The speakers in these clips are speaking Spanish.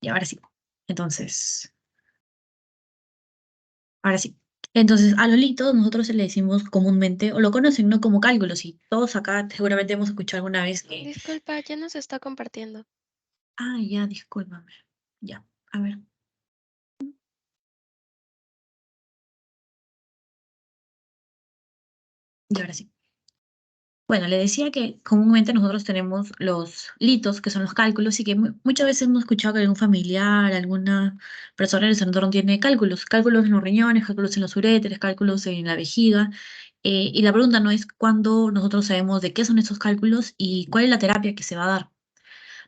Y ahora sí. Entonces, ahora sí. Entonces, a Lolito nosotros le decimos comúnmente, o lo conocen, ¿no? Como cálculos, y todos acá seguramente hemos escuchado alguna vez que, Disculpa, ya nos está compartiendo. ya, discúlpame. Ya, a ver. Y ahora sí. Bueno, le decía que comúnmente nosotros tenemos los litos, que son los cálculos, y que muchas veces hemos escuchado que algún familiar, alguna persona en nuestro entorno tiene cálculos, cálculos en los riñones, cálculos en los uréteres, cálculos en la vejiga. Y la pregunta no es cuándo nosotros sabemos de qué son esos cálculos y cuál es la terapia que se va a dar.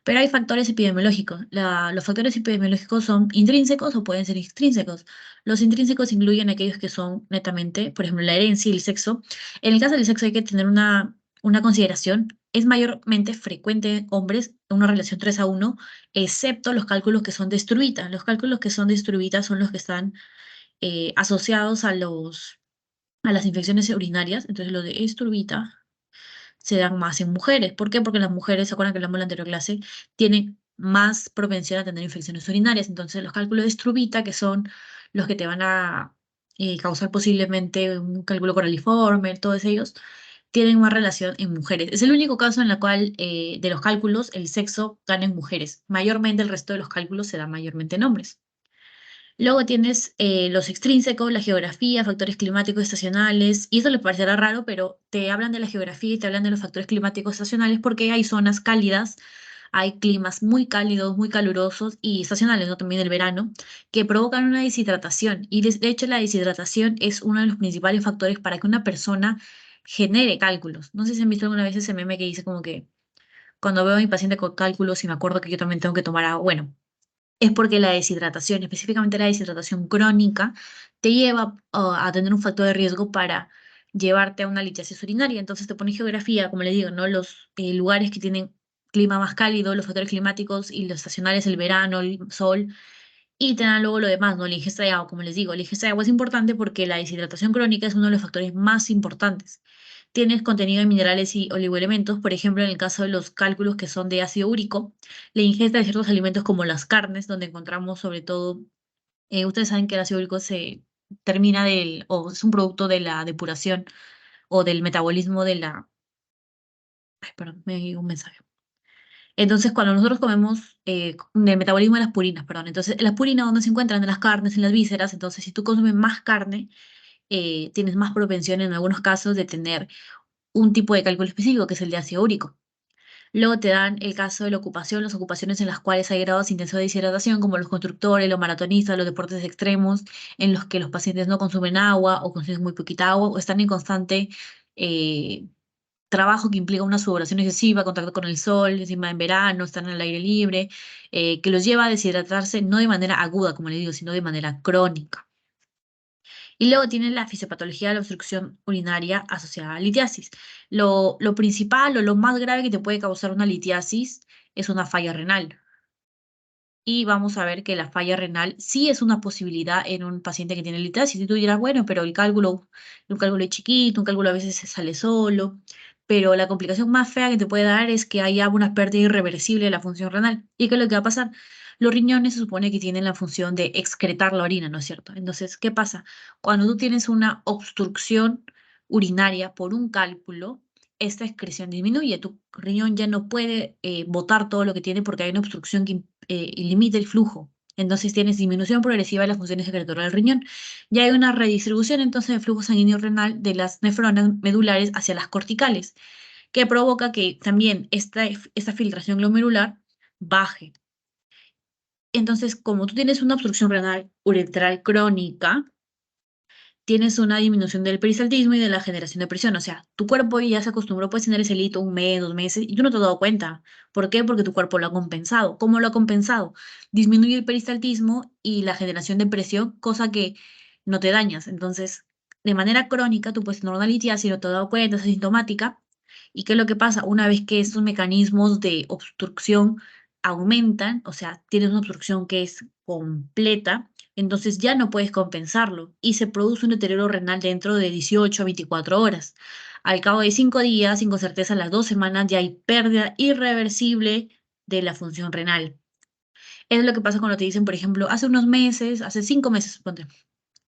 Pero hay factores epidemiológicos. Los factores epidemiológicos son intrínsecos o pueden ser extrínsecos. Los intrínsecos incluyen aquellos que son netamente, por ejemplo, la herencia y el sexo. En el caso del sexo hay que tener una consideración. Es mayormente frecuente en hombres una relación 3-1, excepto los cálculos que son de estruvita. Los cálculos que son de estruvita son los que están asociados a las infecciones urinarias. Entonces, lo de estruvita se dan más en mujeres. ¿Por qué? Porque las mujeres, ¿se acuerdan que hablamos en la anterior clase? Tienen más propensión a tener infecciones urinarias. Entonces, los cálculos de Struvita, que son los que te van a causar posiblemente un cálculo coraliforme, todos ellos, tienen más relación en mujeres. Es el único caso en el cual de los cálculos el sexo gana en mujeres. Mayormente el resto de los cálculos se da mayormente en hombres. Luego tienes los extrínsecos, la geografía, factores climáticos estacionales, y eso les parecerá raro, pero te hablan de la geografía y te hablan de los factores climáticos estacionales porque hay zonas cálidas, hay climas muy cálidos, muy calurosos y estacionales, ¿no? También el verano, que provocan una deshidratación. Y de hecho la deshidratación es uno de los principales factores para que una persona genere cálculos. No sé si han visto alguna vez ese meme que dice como que cuando veo a mi paciente con cálculos y me acuerdo que yo también tengo que tomar agua, bueno, es porque la deshidratación, específicamente la deshidratación crónica, te lleva a tener un factor de riesgo para llevarte a una litiasis urinaria. Entonces te pone geografía, como le digo, ¿no? Los lugares que tienen clima más cálido, los factores climáticos y los estacionales, el verano, el sol, y te dan luego lo demás, ¿no? La ingesta de agua, como les digo, la ingesta de agua es importante porque la deshidratación crónica es uno de los factores más importantes. Tienes contenido de minerales y oligoelementos, por ejemplo, en el caso de los cálculos que son de ácido úrico, la ingesta de ciertos alimentos como las carnes, donde encontramos sobre todo, ustedes saben que el ácido úrico se termina o es un producto de la depuración o del metabolismo de la, ay, perdón, me llegó un mensaje. Entonces, cuando nosotros comemos del metabolismo de las purinas, perdón, entonces las purinas donde se encuentran en las carnes, en las vísceras, entonces si tú consumes más carne, tienes más propensión en algunos casos de tener un tipo de cálculo específico, que es el de ácido úrico. Luego te dan el caso de la ocupación, las ocupaciones en las cuales hay grados intensos de deshidratación, como los constructores, los maratonistas, los deportes extremos, en los que los pacientes no consumen agua o consumen muy poquita agua o están en constante eh, trabajo que implica una sudoración excesiva, contacto con el sol, encima en verano, están al aire libre, que los lleva a deshidratarse no de manera aguda, como le digo, sino de manera crónica. Y luego tiene la fisiopatología de la obstrucción urinaria asociada a litiasis. Lo principal o lo más grave que te puede causar una litiasis es una falla renal. Y vamos a ver que la falla renal sí es una posibilidad en un paciente que tiene litiasis. Y tú dirás, bueno, pero un cálculo es chiquito, un cálculo a veces se sale solo. Pero la complicación más fea que te puede dar es que haya una pérdida irreversible de la función renal. ¿Y qué es lo que va a pasar? Los riñones se supone que tienen la función de excretar la orina, ¿no es cierto? Entonces, ¿qué pasa? Cuando tú tienes una obstrucción urinaria por un cálculo, esta excreción disminuye. Tu riñón ya no puede botar todo lo que tiene porque hay una obstrucción que limita el flujo. Entonces tienes disminución progresiva de las funciones secretorias del riñón. Ya hay una redistribución entonces del flujo sanguíneo renal de las nefronas medulares hacia las corticales, que provoca que también esta filtración glomerular baje. Entonces, como tú tienes una obstrucción renal uretral crónica, tienes una disminución del peristaltismo y de la generación de presión. O sea, tu cuerpo ya se acostumbró pues, a tener ese hito 1 mes, 2 meses, y tú no te has dado cuenta. ¿Por qué? Porque tu cuerpo lo ha compensado. ¿Cómo lo ha compensado? Disminuye el peristaltismo y la generación de presión, cosa que no te dañas. Entonces, de manera crónica, tú puedes tener una litiasis, no te has dado cuenta, es asintomática. ¿Y qué es lo que pasa? Una vez que estos mecanismos de obstrucción aumentan, o sea, tienes una obstrucción que es completa, entonces ya no puedes compensarlo y se produce un deterioro renal dentro de 18 a 24 horas. Al cabo de 5 días, sin con certeza las 2 semanas, ya hay pérdida irreversible de la función renal. Es lo que pasa cuando te dicen, por ejemplo, hace unos meses, hace 5 meses, ponte,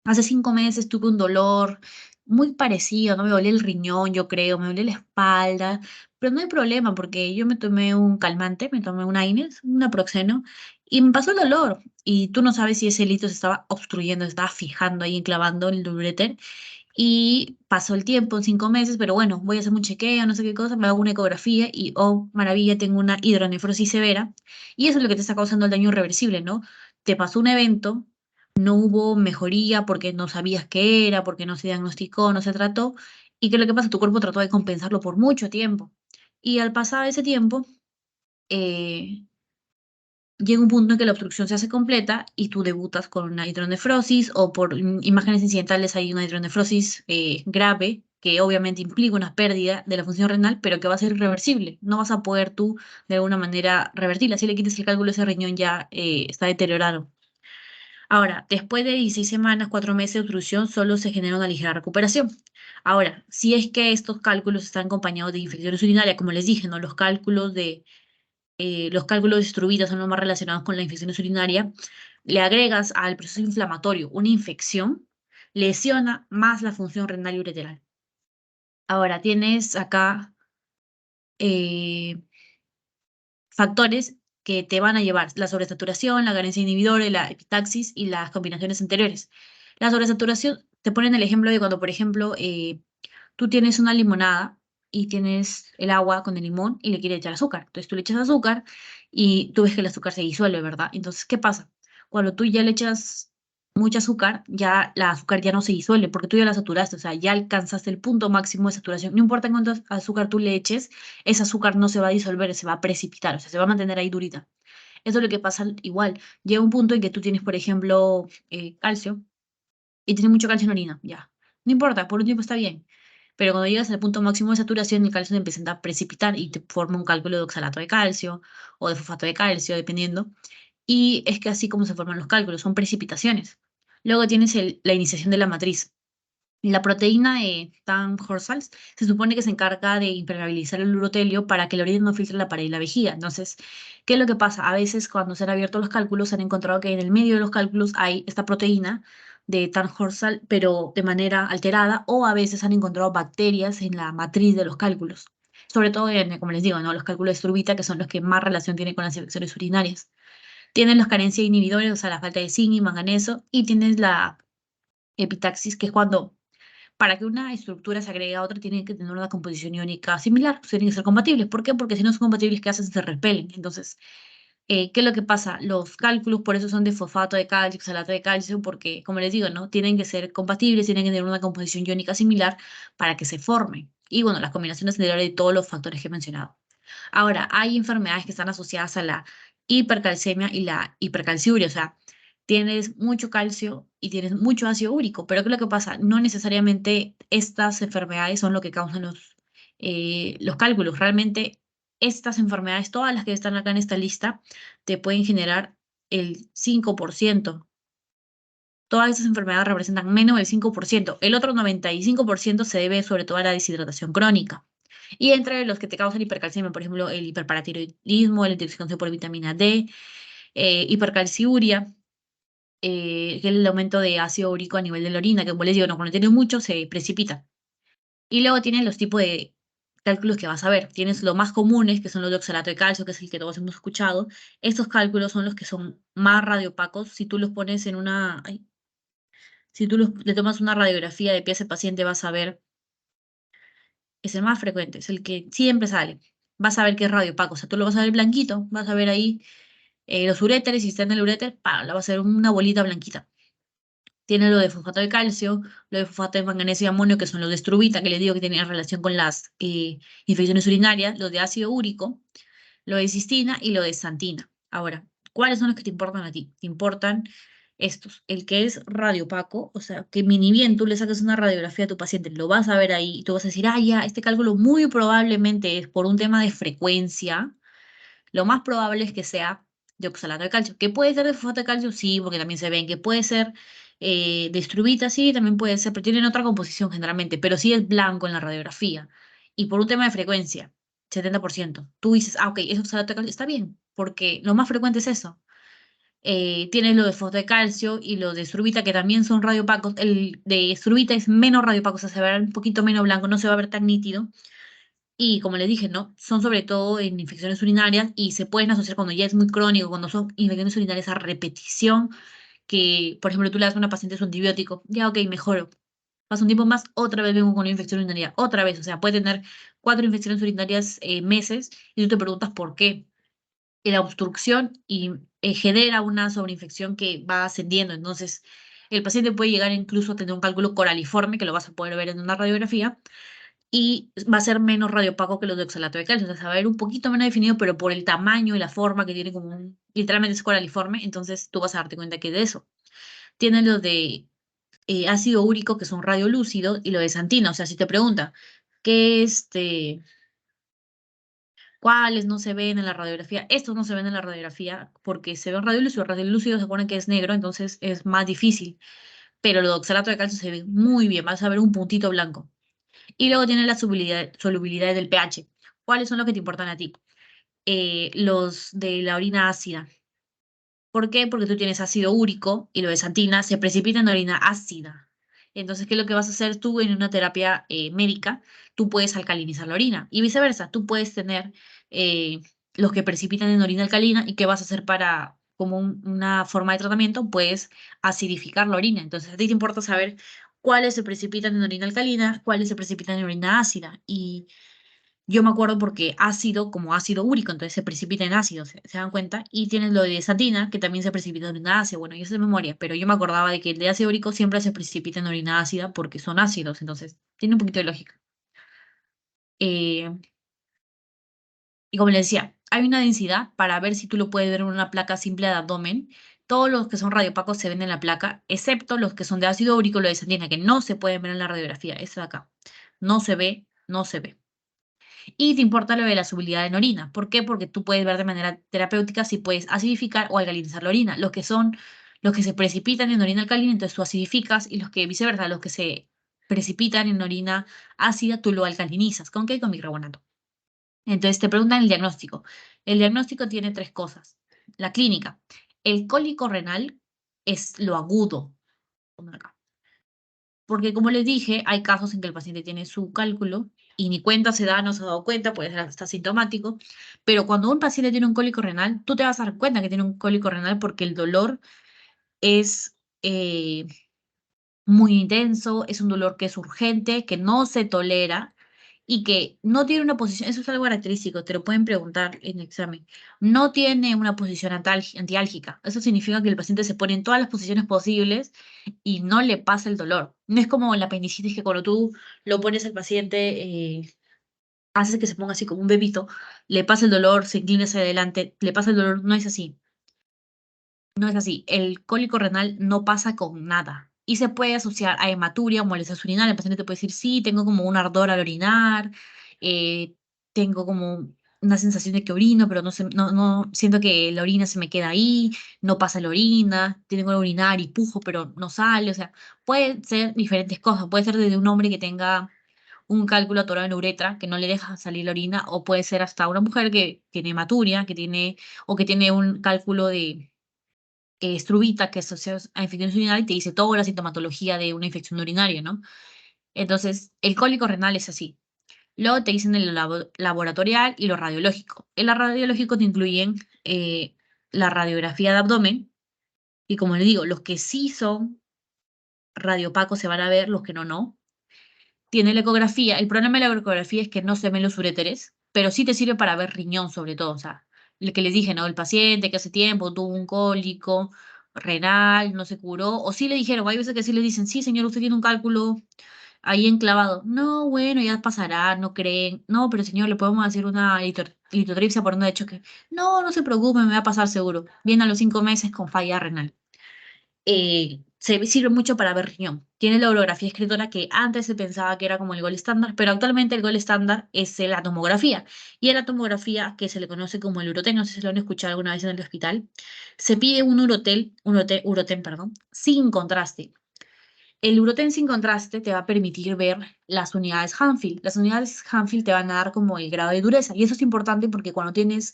hace 5 meses tuve un dolor muy parecido, no me dolía el riñón, yo creo, me dolía la espalda, pero no hay problema porque yo me tomé un calmante, me tomé un Aines, un Naproxeno, y me pasó el dolor. Y tú no sabes si ese hito se estaba obstruyendo, se estaba fijando ahí, enclavando en el uréter. Y pasó el tiempo, 5 meses, pero bueno, voy a hacer un chequeo, no sé qué cosa, me hago una ecografía y, oh, maravilla, tengo una hidronefrosis severa. Y eso es lo que te está causando el daño irreversible, ¿no? Te pasó un evento, no hubo mejoría porque no sabías qué era, porque no se diagnosticó, no se trató. ¿Y qué es lo que pasa? Tu cuerpo trató de compensarlo por mucho tiempo. Y al pasar ese tiempo, eh, llega un punto en que la obstrucción se hace completa y tú debutas con una hidronefrosis o por imágenes incidentales hay una hidronefrosis grave que obviamente implica una pérdida de la función renal, pero que va a ser irreversible. No vas a poder tú de alguna manera revertirla. Si le quites el cálculo, ese riñón ya está deteriorado. Ahora, después de 16 semanas, 4 meses de obstrucción, solo se genera una ligera recuperación. Ahora, si es que estos cálculos están acompañados de infecciones urinarias, como les dije, ¿no? Los cálculos de Struvita son los más relacionados con la infección urinaria, le agregas al proceso inflamatorio una infección, lesiona más la función renal y ureteral. Ahora, tienes acá eh, factores que te van a llevar la sobresaturación, la carencia inhibidora, la epitaxis y las combinaciones anteriores. La sobresaturación, te ponen el ejemplo de cuando, por ejemplo, tú tienes una limonada y tienes el agua con el limón y le quieres echar azúcar. Entonces tú le echas azúcar y tú ves que el azúcar se disuelve, ¿verdad? Entonces, ¿qué pasa? Cuando tú ya le echas mucho azúcar, ya la azúcar ya no se disuelve porque tú ya la saturaste, o sea, ya alcanzaste el punto máximo de saturación. No importa cuánto azúcar tú le eches, ese azúcar no se va a disolver, se va a precipitar, o sea, se va a mantener ahí durita. Eso es lo que pasa igual. Llega un punto en que tú tienes, por ejemplo, calcio y tienes mucho calcio en orina, ya. No importa, por un tiempo está bien. Pero cuando llegas al punto máximo de saturación, el calcio te empieza a precipitar y te forma un cálculo de oxalato de calcio o de fosfato de calcio, dependiendo. Y es que así como se forman los cálculos, son precipitaciones. Luego tienes la iniciación de la matriz. La proteína de Tan-Horsals se supone que se encarga de impermeabilizar el urotelio para que la orina no filtre la pared y la vejiga. Entonces, ¿qué es lo que pasa? A veces cuando se han abierto los cálculos, se han encontrado que en el medio de los cálculos hay esta proteína de Tan-Horsal, pero de manera alterada, o a veces han encontrado bacterias en la matriz de los cálculos. Sobre todo, como les digo, ¿no? Los cálculos de Struvita, que son los que más relación tienen con las infecciones urinarias. Tienen los carencias inhibidores, o sea, la falta de zinc y manganeso, y tienes la epitaxis, que es cuando para que una estructura se agregue a otra, tienen que tener una composición iónica similar, tienen que ser compatibles. ¿Por qué? Porque si no son compatibles, ¿qué hacen? Se repelen. Entonces, ¿qué es lo que pasa? Los cálculos por eso son de fosfato de calcio, oxalato de calcio, porque, como les digo, ¿no? Tienen que ser compatibles, tienen que tener una composición iónica similar para que se formen. Y bueno, las combinaciones anteriores de todos los factores que he mencionado. Ahora, hay enfermedades que están asociadas a la hipercalcemia y la hipercalciuria, o sea, tienes mucho calcio y tienes mucho ácido úrico, pero ¿qué es lo que pasa? No necesariamente estas enfermedades son lo que causan los cálculos. Realmente, estas enfermedades, todas las que están acá en esta lista, te pueden generar el 5%. Todas estas enfermedades representan menos del 5%. El otro 95% se debe sobre todo a la deshidratación crónica. Y entre los que te causan hipercalcemia, por ejemplo, el hiperparatiroidismo, la intoxicación por vitamina D, hipercalciuria, que es el aumento de ácido úrico a nivel de la orina, que como les digo, no, cuando tienes mucho se precipita. Y luego tienes los tipos de cálculos que vas a ver. Tienes los más comunes, que son los de oxalato de calcio, que es el que todos hemos escuchado. Estos cálculos son los que son más radiopacos. Si tú los pones en una... ay, si tú le tomas una radiografía de pie a ese paciente, vas a ver, es el más frecuente, es el que siempre sale. Vas a ver que es radiopaco, o sea, tú lo vas a ver blanquito, vas a ver ahí los uréteres, si está en el uréter, la va a ser una bolita blanquita. Tiene lo de fosfato de calcio, lo de fosfato de manganeso y amonio, que son los de estrubita, que les digo que tienen relación con las infecciones urinarias, lo de ácido úrico, lo de cistina y lo de santina. Ahora, ¿cuáles son los que te importan a ti? Te importan estos. El que es radiopaco, o sea, que ni bien tú le sacas una radiografía a tu paciente, lo vas a ver ahí y tú vas a decir, ah, ya, este cálculo muy probablemente es por un tema de frecuencia. Lo más probable es que sea de oxalato de calcio. ¿Que puede ser de fosfato de calcio? Sí, porque también se ven. ¿Que puede ser de estrubita? Sí, también puede ser, pero tienen otra composición generalmente, pero sí es blanco en la radiografía. Y por un tema de frecuencia, 70%. Tú dices, ah, ok, es oxalato de calcio, está bien, porque lo más frecuente es eso. Tienes lo de fosfato de calcio y lo de estrubita, que también son radiopacos. El de estrubita es menos radiopaco, o sea, se va a ver un poquito menos blanco, no se va a ver tan nítido. Y como les dije, ¿no? Son sobre todo en infecciones urinarias y se pueden asociar cuando ya es muy crónico, cuando son infecciones urinarias a repetición, que, por ejemplo, tú le das a una paciente su antibiótico, ya, ok, mejoro. Pasa un tiempo más, otra vez vengo con una infección urinaria, otra vez. O sea, puede tener 4 infecciones urinarias meses y tú te preguntas por qué. Y la obstrucción genera una sobreinfección que va ascendiendo. Entonces, el paciente puede llegar incluso a tener un cálculo coraliforme, que lo vas a poder ver en una radiografía, y va a ser menos radiopaco que los de oxalato de calcio. O sea, se va a ver un poquito menos definido, pero por el tamaño y la forma que tiene como literalmente es coraliforme, entonces tú vas a darte cuenta que de eso. Tiene lo de ácido úrico, que es un radiolúcido, y lo de santina. O sea, si te pregunta, ¿qué cuáles no se ven en la radiografía? Estos no se ven en la radiografía porque se ve un radiolúcido. El radiolúcido se supone que es negro, entonces es más difícil. Pero los de oxalato de calcio se ven muy bien, vas a ver un puntito blanco. Y luego tiene la solubilidad del pH. ¿Cuáles son los que te importan a ti? Los de la orina ácida. ¿Por qué? Porque tú tienes ácido úrico y lo de santina se precipita en orina ácida. Entonces, ¿qué es lo que vas a hacer tú en una terapia médica? Tú puedes alcalinizar la orina y viceversa. Tú puedes tener eh, los que precipitan en orina alcalina y ¿qué vas a hacer para, como una forma de tratamiento? Puedes acidificar la orina. Entonces, a ti te importa saber cuáles se precipitan en orina alcalina, cuáles se precipitan en orina ácida. Y yo me acuerdo porque ácido como ácido úrico, entonces se precipita en ácido, ¿se dan cuenta? Y tienes lo de santina, que también se precipita en orina ácida. Bueno, yo sé de memoria, pero yo me acordaba de que el de ácido úrico siempre se precipita en orina ácida porque son ácidos, entonces tiene un poquito de lógica. Eh, y como le decía, hay una densidad para ver si tú lo puedes ver en una placa simple de abdomen. Todos los que son radiopacos se ven en la placa, excepto los que son de ácido úrico, lo de santina, que no se pueden ver en la radiografía. Esta de acá. No se ve, no se ve. Y te importa lo de la solubilidad en orina. ¿Por qué? Porque tú puedes ver de manera terapéutica si puedes acidificar o alcalinizar la orina. Los que se precipitan en orina alcalina, entonces tú acidificas, y los que viceversa, los que se precipitan en orina ácida, tú lo alcalinizas. ¿Con qué? Con bicarbonato. Entonces te preguntan el diagnóstico. El diagnóstico tiene tres cosas. La clínica. El cólico renal es lo agudo. Pongo acá. Porque como les dije, hay casos en que el paciente tiene su cálculo y ni cuenta se da, no se ha dado cuenta, puede ser hasta sintomático, pero cuando un paciente tiene un cólico renal, tú te vas a dar cuenta que tiene un cólico renal porque el dolor es muy intenso, es un dolor que es urgente, que no se tolera y que no tiene una posición, eso es algo característico, te lo pueden preguntar en el examen, no tiene una posición antiálgica. Eso significa que el paciente se pone en todas las posiciones posibles y no le pasa el dolor. No es como la apendicitis que cuando tú lo pones al paciente, haces que se ponga así como un bebito, le pasa el dolor, se inclina hacia adelante, le pasa el dolor, no es así. No es así. El cólico renal no pasa con nada y se puede asociar a hematuria o molestias urinarias. El paciente te puede decir, sí, tengo como un ardor al orinar, eh, tengo como una sensación de que orino, pero no siento que la orina se me queda ahí, no pasa la orina, tengo que orinar y pujo, pero no sale. O sea, pueden ser diferentes cosas. Puede ser desde un hombre que tenga un cálculo atorado en la uretra que no le deja salir la orina, o puede ser hasta una mujer que tiene hematuria, o que tiene un cálculo de Struvita, que es asociado a infecciones urinarias, y te dice toda la sintomatología de una infección urinaria, ¿no? Entonces, el cólico renal es así. Luego te dicen el laboratorial y lo radiológico. En la radiológico te incluyen la radiografía de abdomen, y como le digo, los que sí son radiopacos se van a ver, los que no, no. Tiene la ecografía. El problema de la ecografía es que no se ven los uréteres, pero sí te sirve para ver riñón sobre todo. O sea, el que les dije, ¿no? El paciente que hace tiempo tuvo un cólico renal, no se curó, o sí le dijeron, hay veces que sí le dicen, sí, señor, usted tiene un cálculo ahí enclavado. No, bueno, ya pasará, no creen. No, pero señor, le podemos hacer una litotripsia por onda de choque. No, no se preocupe, me va a pasar seguro. Viene a los 5 meses con falla renal. Se sirve mucho para ver riñón. Tiene la orografía escritora, que antes se pensaba que era como el gol estándar, pero actualmente el gol estándar es la tomografía. Y en la tomografía, que se le conoce como el uroten, no sé si lo han escuchado alguna vez en el hospital, se pide uroten, perdón, sin contraste. El uroten sin contraste te va a permitir ver las unidades Hanfield. Las unidades Hanfield te van a dar como el grado de dureza. Y eso es importante porque cuando tienes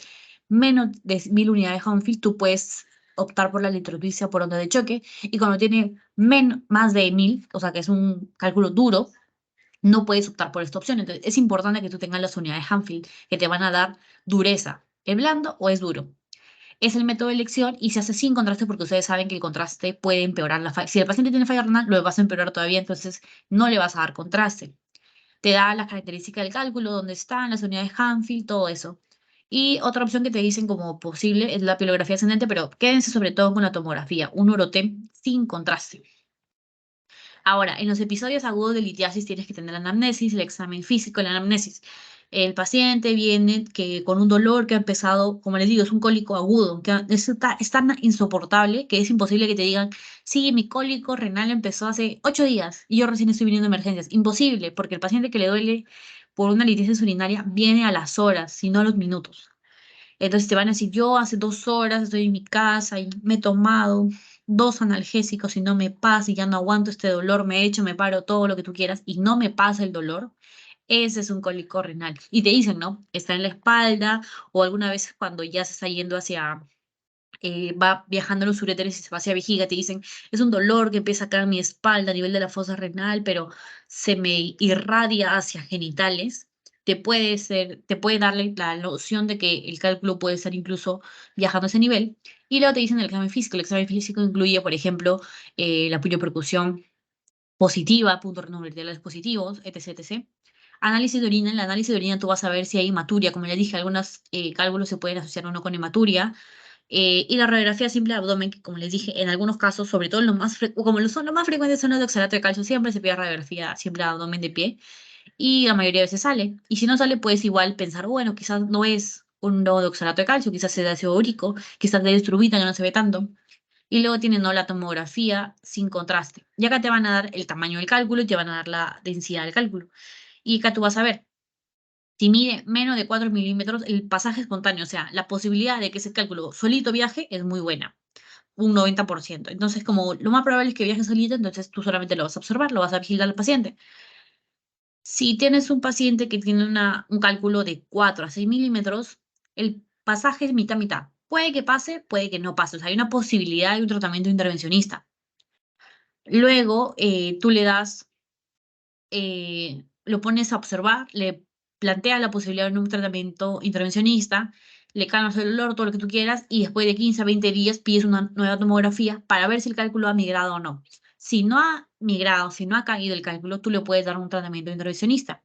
menos de 1000 unidades Hanfield, tú puedes optar por la litrotripsia por onda de choque, y cuando tiene más de 1000, o sea que es un cálculo duro, no puedes optar por esta opción. Entonces, es importante que tú tengas las unidades Hanfield que te van a dar dureza. ¿Es blando o es duro? Es el método de elección y se hace sin contraste porque ustedes saben que el contraste puede empeorar la falla. Si el paciente tiene falla renal, lo vas a empeorar todavía, entonces no le vas a dar contraste. Te da las características del cálculo, dónde están las unidades Hanfield, todo eso. Y otra opción que te dicen como posible es la pilografía ascendente, pero quédense sobre todo con la tomografía, un Urotem sin contraste. Ahora, en los episodios agudos de litiasis tienes que tener la anamnesis, el examen físico, la anamnesis. El paciente viene con un dolor que ha empezado, como les digo, es un cólico agudo, es tan insoportable que es imposible que te digan, sí, mi cólico renal empezó hace 8 días y yo recién estoy viniendo a emergencias. Imposible, porque el paciente que le duele por una litiasis urinaria viene a las horas, si no a los minutos. Entonces te van a decir, yo hace 2 horas estoy en mi casa y me he tomado 2 analgésicos y no me pasa y ya no aguanto este dolor, me echo, me paro, todo lo que tú quieras y no me pasa el dolor. Ese es un cólico renal. Y te dicen, ¿no? Está en la espalda o alguna vez cuando ya se está yendo hacia, va viajando en los uréteres y se va hacia vejiga, te dicen, es un dolor que empieza acá en mi espalda a nivel de la fosa renal, pero se me irradia hacia genitales. Te puede darle la noción de que el cálculo puede estar incluso viajando a ese nivel. Y luego te dicen el examen físico. El examen físico incluye, por ejemplo, la percusión positiva, puntos renal positivos, etc, etc. Análisis de orina. En el análisis de orina tú vas a ver si hay hematuria. Como ya dije, algunos cálculos se pueden asociar uno con hematuria. Y la radiografía simple de abdomen, que como les dije, en algunos casos, sobre todo como los más frecuentes son los de oxalato de calcio, siempre se pide radiografía simple de abdomen de pie y la mayoría de veces sale. Y si no sale, puedes igual pensar, bueno, quizás no es un nodo de oxalato de calcio, quizás sea de ácido úrico, quizás de estrubita, que no se ve tanto. Y luego tienen, ¿no?, la tomografía sin contraste. Y acá te van a dar el tamaño del cálculo y te van a dar la densidad del cálculo. Y acá tú vas a ver. Si mide menos de 4 milímetros, el pasaje espontáneo, o sea, la posibilidad de que ese cálculo solito viaje es muy buena, un 90%. Entonces, como lo más probable es que viaje solito, entonces tú solamente lo vas a observar, lo vas a vigilar al paciente. Si tienes un paciente que tiene un cálculo de 4 a 6 milímetros, el pasaje es mitad-mitad. Puede que pase, puede que no pase. O sea, hay una posibilidad de un tratamiento intervencionista. Luego, tú le das lo pones a observar, le planteas la posibilidad de un tratamiento intervencionista, le calmas el dolor, todo lo que tú quieras, y después de 15 a 20 días pides una nueva tomografía para ver si el cálculo ha migrado o no. Si no ha migrado, si no ha caído el cálculo, tú le puedes dar un tratamiento intervencionista.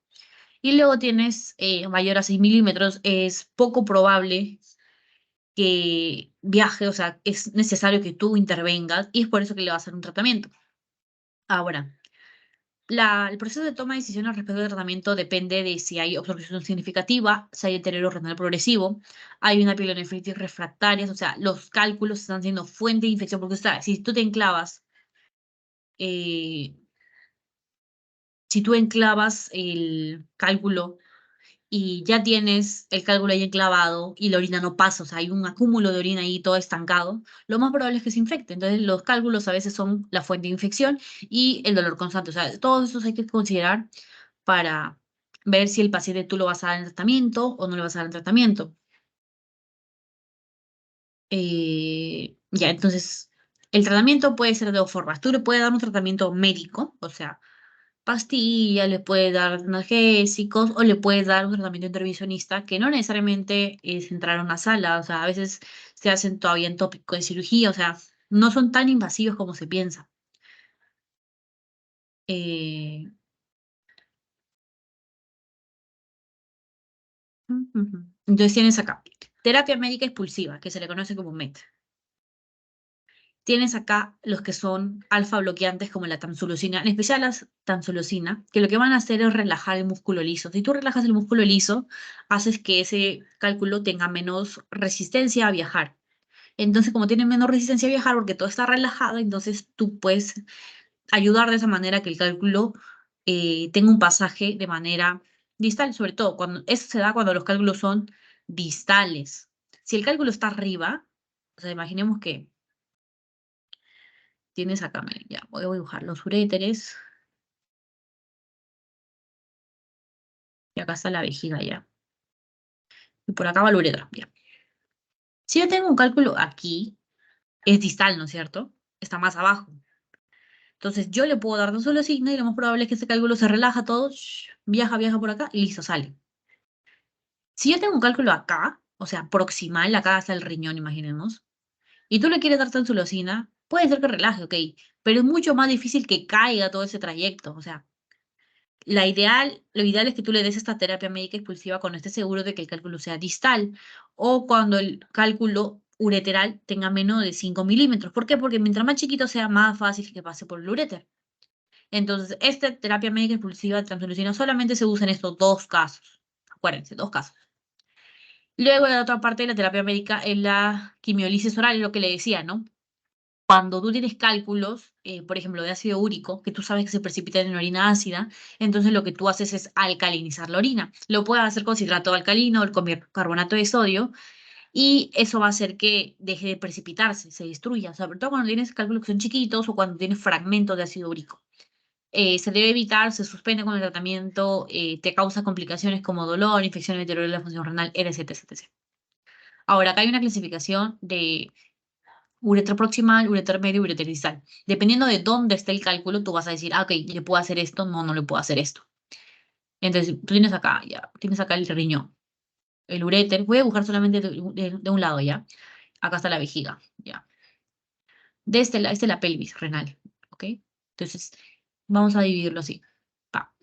Y luego tienes mayor a 6 milímetros, es poco probable que viaje, o sea, es necesario que tú intervengas y es por eso que le vas a hacer un tratamiento. Ahora, el proceso de toma de decisiones respecto del tratamiento depende de si hay obstrucción significativa, si hay deterioro renal progresivo, hay una pielonefritis refractaria, o sea, los cálculos están siendo fuente de infección, porque si tú te enclavas, eh, si tú enclavas el cálculo y ya tienes el cálculo ahí enclavado y la orina no pasa, o sea, hay un acúmulo de orina ahí todo estancado, lo más probable es que se infecte. Entonces, los cálculos a veces son la fuente de infección y el dolor constante. O sea, todos esos hay que considerar para ver si el paciente tú lo vas a dar en tratamiento o no le vas a dar en tratamiento. Ya, entonces, el tratamiento puede ser de dos formas. Tú le puedes dar un tratamiento médico, o sea, pastillas, le puedes dar analgésicos o le puedes dar un tratamiento intervencionista que no necesariamente es entrar a una sala, o sea, a veces se hacen todavía en tópico de cirugía, o sea, no son tan invasivos como se piensa. Eh, ujú. Entonces tienes acá terapia médica expulsiva, que se le conoce como MET. Tienes acá los que son alfa bloqueantes como la tamsulusina, en especial la tamsulusina, que lo que van a hacer es relajar el músculo liso. Si tú relajas el músculo liso, haces que ese cálculo tenga menos resistencia a viajar. Entonces, como tiene menos resistencia a viajar porque todo está relajado, entonces tú puedes ayudar de esa manera que el cálculo tenga un pasaje de manera distal, sobre todo cuando eso se da cuando los cálculos son distales. Si el cálculo está arriba, o sea, imaginemos que tienes acá, miren, ya, voy a dibujar los uréteres y acá está la vejiga ya. Y por acá va la uretra, ya. Si yo tengo un cálculo aquí, es distal, ¿no es cierto? Está más abajo. Entonces yo le puedo dar de un solo signo y lo más probable es que ese cálculo se relaja todo, viaja por acá y listo, sale. Si yo tengo un cálculo acá, o sea, proximal, acá está el riñón, imaginemos, y tú le quieres dar tansulosina, puede ser que relaje, ok, pero es mucho más difícil que caiga todo ese trayecto. O sea, lo ideal es que tú le des esta terapia médica expulsiva cuando estés seguro de que el cálculo sea distal o cuando el cálculo ureteral tenga menos de 5 milímetros. ¿Por qué? Porque mientras más chiquito sea, más fácil que pase por el uréter. Entonces, esta terapia médica expulsiva de transolucina solamente se usa en estos dos casos. Acuérdense, dos casos. Luego, la otra parte de la terapia médica es la quimiolisis oral, es lo que le decía, ¿no? Cuando tú tienes cálculos, por ejemplo, de ácido úrico, que tú sabes que se precipitan en orina ácida, entonces lo que tú haces es alcalinizar la orina. Lo puedes hacer con citrato alcalino o con carbonato de sodio, y eso va a hacer que deje de precipitarse, se destruya, sobre todo cuando tienes cálculos que son chiquitos o cuando tienes fragmentos de ácido úrico. Se debe evitar, se suspende con el tratamiento, te causa complicaciones como dolor, infección, deterioro de la función renal, etc, etc. Ahora, acá hay una clasificación de ureter proximal, ureter medio, ureter distal. Dependiendo de dónde esté el cálculo, tú vas a decir, ah, ok, le puedo hacer esto, no, no le puedo hacer esto. Entonces, tú tienes acá, ya, tienes acá el riñón, el ureter, voy a buscar solamente de un lado, ya. Acá está la vejiga, ya. Esta es la pelvis renal, ¿ok? Entonces, vamos a dividirlo así. Va.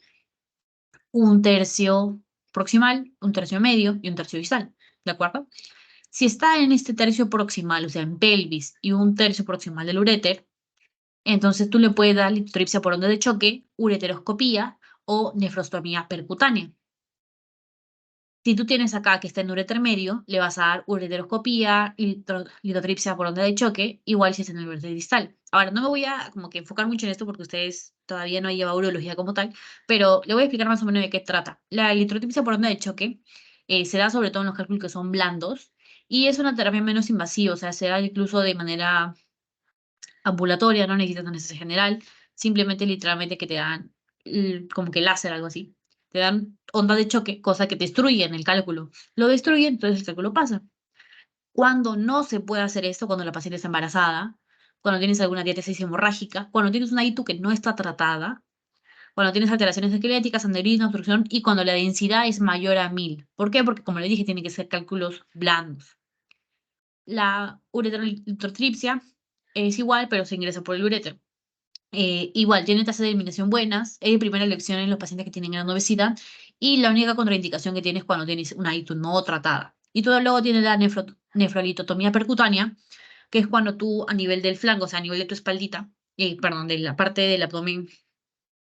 Un tercio proximal, un tercio medio y un tercio distal, ¿de acuerdo? Si está en este tercio proximal, o sea, en pelvis y un tercio proximal del uréter, entonces tú le puedes dar litotripsia por onda de choque, ureteroscopía o nefrostomía percutánea. Si tú tienes acá que está en ureter medio, le vas a dar ureteroscopía, litotripsia por onda de choque, igual si es en el ureter distal. Ahora, no me voy a como que enfocar mucho en esto porque ustedes todavía no han llevado urología como tal, pero le voy a explicar más o menos de qué trata. La litotripsia por onda de choque se da sobre todo en los cálculos que son blandos y es una terapia menos invasiva, o sea, se da incluso de manera ambulatoria, no necesitas anestesia general, simplemente literalmente que te dan como que láser, algo así. Te dan onda de choque, cosa que destruyen el cálculo. Lo destruyen, entonces el cálculo pasa. Cuando no se puede hacer esto, cuando la paciente está embarazada, cuando tienes alguna diátesis hemorrágica, cuando tienes una ITU que no está tratada, cuando tienes alteraciones esqueléticas, aneurisma, obstrucción y cuando la densidad es mayor a 1000. ¿Por qué? Porque como le dije, tienen que ser cálculos blandos. La ureterolitripsia es igual, pero se ingresa por el uréter. Igual, tiene tasas de eliminación buenas, es de primera elección en los pacientes que tienen gran obesidad y la única contraindicación que tienes cuando tienes una ITU no tratada. Y todo luego tiene la nefrolitotomía percutánea, que es cuando tú a nivel del flanco, o sea, a nivel de tu espaldita, perdón, de la parte del abdomen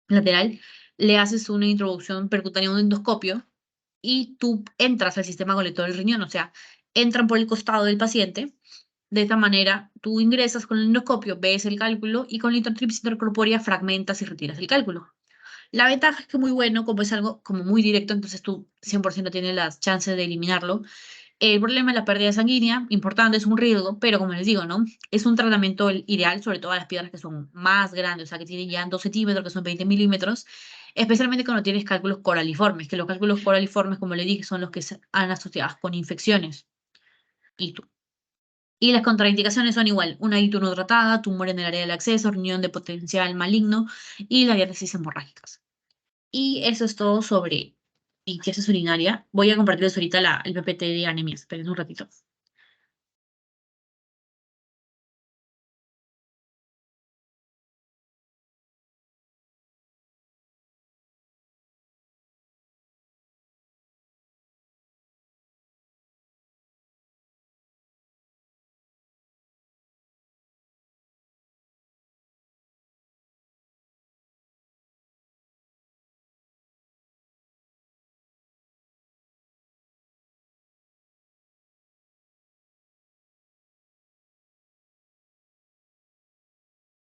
lateral, le haces una introducción percutánea, un endoscopio, y tú entras al sistema colector del riñón, o sea, entran por el costado del paciente. De esta manera, tú ingresas con el endoscopio, ves el cálculo y con la lithotripsia intercorpórea fragmentas y retiras el cálculo. La ventaja es que muy bueno, como es algo como muy directo, entonces tú 100% tienes las chances de eliminarlo. El problema es la pérdida sanguínea, importante, es un riesgo, pero como les digo, ¿no? Es un tratamiento ideal, sobre todo a las piedras que son más grandes, o sea, que tienen ya 2 centímetros, que son 20 milímetros, especialmente cuando tienes cálculos coraliformes, que los cálculos coraliformes, como le dije, son los que se han asociado con infecciones. Y y las contraindicaciones son igual, una ITU no tratada, tumor en el área del acceso, riñón de potencial maligno y las diátesis hemorrágicas. Y eso es todo sobre litiasis urinaria. Voy a compartirles ahorita el PPT de anemias. Esperen un ratito.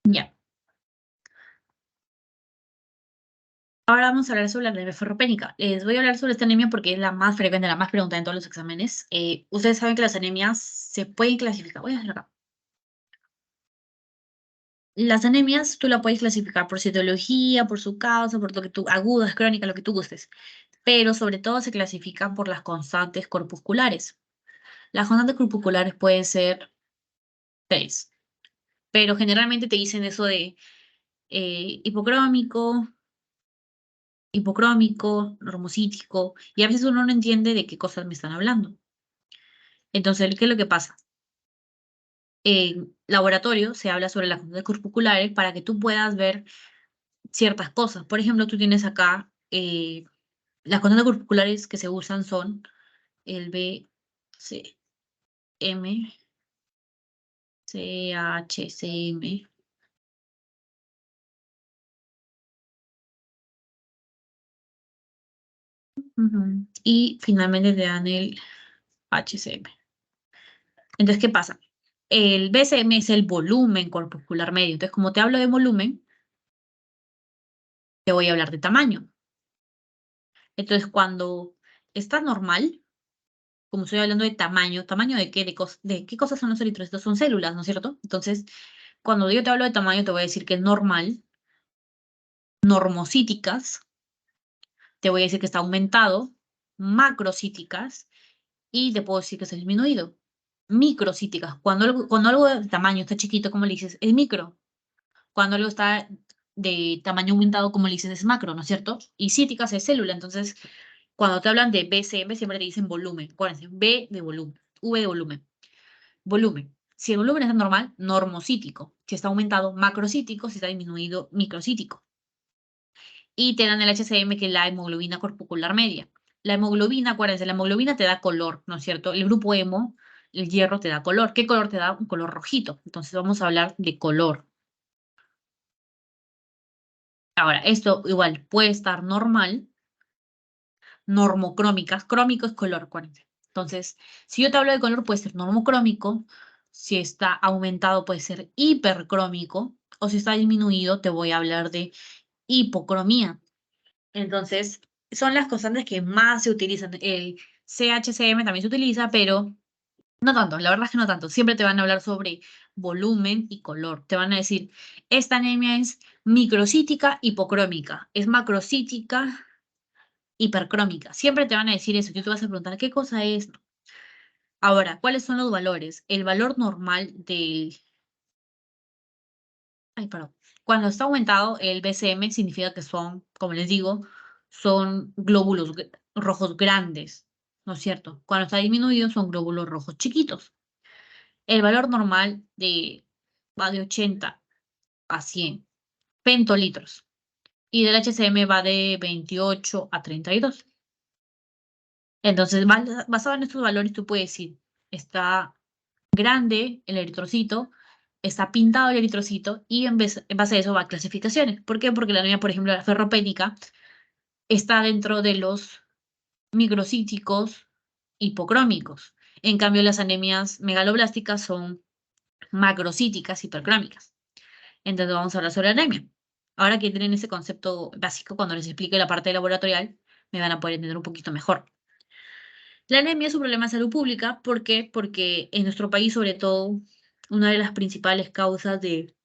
Ya. Ahora vamos a hablar sobre la anemia ferropénica. Les voy a hablar sobre esta anemia porque es la más frecuente, la más preguntada en todos los exámenes. Ustedes saben que las anemias se pueden clasificar. Voy a hacer acá. Las anemias tú la puedes clasificar por citología, por su causa, por lo que tú, agudas, crónicas, lo que tú gustes. Pero sobre todo se clasifican por las constantes corpusculares. Las constantes corpusculares pueden ser 6. pero generalmente te dicen eso de hipocrómico, hipocrómico, normocítico, y a veces uno no entiende de qué cosas me están hablando. Entonces, ¿qué es lo que pasa? En laboratorio se habla sobre las constantes corpusculares para que tú puedas ver ciertas cosas. Por ejemplo, tú tienes acá las constantes corpusculares que se usan son el B, C, M, C, H, C, M. Ujú. Y finalmente te dan el HCM. Entonces, ¿qué pasa? El BCM es el volumen corpuscular medio. Entonces, como te hablo de volumen, te voy a hablar de tamaño. Entonces, cuando está normal, como estoy hablando de tamaño, ¿tamaño de qué? ¿De qué cosas son los eritrocitos? Son células, ¿no es cierto? Entonces, cuando yo te hablo de tamaño, te voy a decir que es normal, normocíticas, te voy a decir que está aumentado, macrocíticas, y te puedo decir que está disminuido. Microcíticas, cuando algo de tamaño está chiquito, como le dices, es micro. Cuando algo está de tamaño aumentado, como le dices, es macro, ¿no es cierto? Y cíticas es célula. Entonces, cuando te hablan de BCM, siempre te dicen volumen. Acuérdense, B de volumen, V de volumen. Volumen. Si el volumen está normal, normocítico. Si está aumentado, macrocítico. Si está disminuido, microcítico. Y te dan el HCM, que es la hemoglobina corpuscular media. La hemoglobina, acuérdense, la hemoglobina te da color, ¿no es cierto? El grupo hemo, el hierro, te da color. ¿Qué color te da? Un color rojito. Entonces vamos a hablar de color. Ahora, esto igual puede estar normal, normocrómicas. Crómico es color, acuérdense. Entonces, si yo te hablo de color, puede ser normocrómico. Si está aumentado, puede ser hipercrómico. O si está disminuido, te voy a hablar de hipocromía. Entonces, son las constantes que más se utilizan. El CHCM también se utiliza, pero no tanto, la verdad es que no tanto. Siempre te van a hablar sobre volumen y color. Te van a decir, esta anemia es microcítica hipocrómica, es macrocítica hipercrómica. Siempre te van a decir eso. Tú te vas a preguntar, ¿qué cosa es? Ahora, ¿cuáles son los valores? El valor normal del... Ay, perdón. Cuando está aumentado el BCM significa que son, como les digo, son glóbulos rojos grandes, ¿no es cierto? Cuando está disminuido son glóbulos rojos chiquitos. El valor normal va de 80 a 100 pentolitros y del HCM va de 28 a 32. Entonces, basado en estos valores, tú puedes decir, está grande el eritrocito, está pintado el eritrocito y en base a eso va a clasificaciones. ¿Por qué? Porque la anemia, por ejemplo, la ferropénica, está dentro de los microcíticos hipocrómicos. En cambio, las anemias megaloblásticas son macrocíticas hipercrómicas. Entonces vamos a hablar sobre anemia. Ahora que tienen ese concepto básico, cuando les explique la parte laboratorial, me van a poder entender un poquito mejor. La anemia es un problema de salud pública. ¿Por qué? Porque en nuestro país, sobre todo, una de las principales causas de